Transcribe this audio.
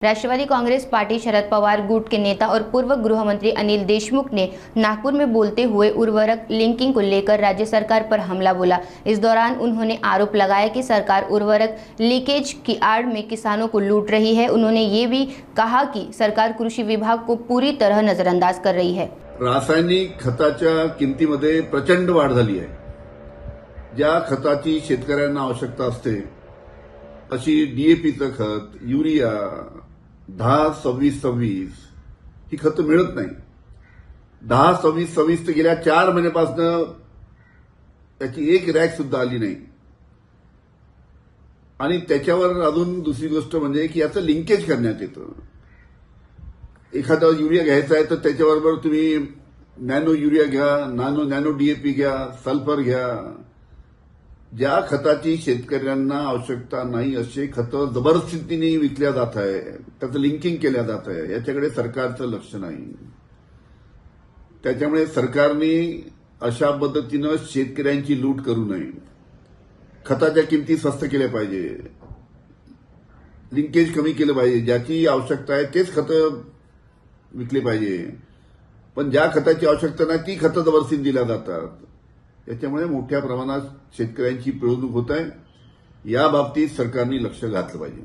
Rashtrawadi Congress party Sharad Pawar गुट के नेता और पूर्व गृह मंत्री अनिल देशमुख ने नागपुर में बोलते हुए उर्वरक लिंकिंग को लेकर राज्य सरकार पर हमला बोला। इस दौरान उन्होंने आरोप लगाया कि सरकार उर्वरक लीकेज की आड़ में किसानों को लूट रही है। उन्होंने ये भी कहा कि सरकार कृषि विभाग को पूरी तरह नजरअंदाज कर रही है। रासायनिक खताच्या किमतीमध्ये प्रचंड वाढ झाली आहे। ज्या खताची शेतकऱ्यांना आवश्यकता असते अशी डीएपीचं खत, युरिया 10-26-26 ही खतं मिळत नाही। 10-26-26 तर गेल्या 4 महिन्यापासून त्याची एक रॅक सुद्धा आली नाही। आणि त्याच्यावर अजून दुसरी गोष्ट म्हणजे की याचं लिंकेज करण्यात येतं। एखादा युरिया घ्यायचा आहे तर त्याच्याबरोबर तुम्ही नॅनो युरिया घ्या, नॅनो डीएपी घ्या, सल्फर घ्या। ज्या खताची शेतकऱ्यांना आवश्यकता नाही असे खतं जबरदस्तीने विकल्या जात आहे, त्याचं लिंकिंग केल्या जात आहे। याच्याकडे सरकारचं लक्ष नाही। त्याच्यामुळे सरकारने अशा पद्धतीनं शेतकऱ्यांची लूट करू नये। खताच्या किमती स्वस्त केल्या पाहिजे, लिंकेज कमी केलं पाहिजे। ज्याची आवश्यकता आहे तेच खतं विकले पाहिजे, पण ज्या खताची आवश्यकता नाही ती खतं जबरदस्तीने दिल्या जातात। याच्यामुळे मोठ्या प्रमाणात शेतकऱ्यांची पिळवणूक होत आहे। या बाबतीत सरकारने लक्ष घातलं पाहिजे।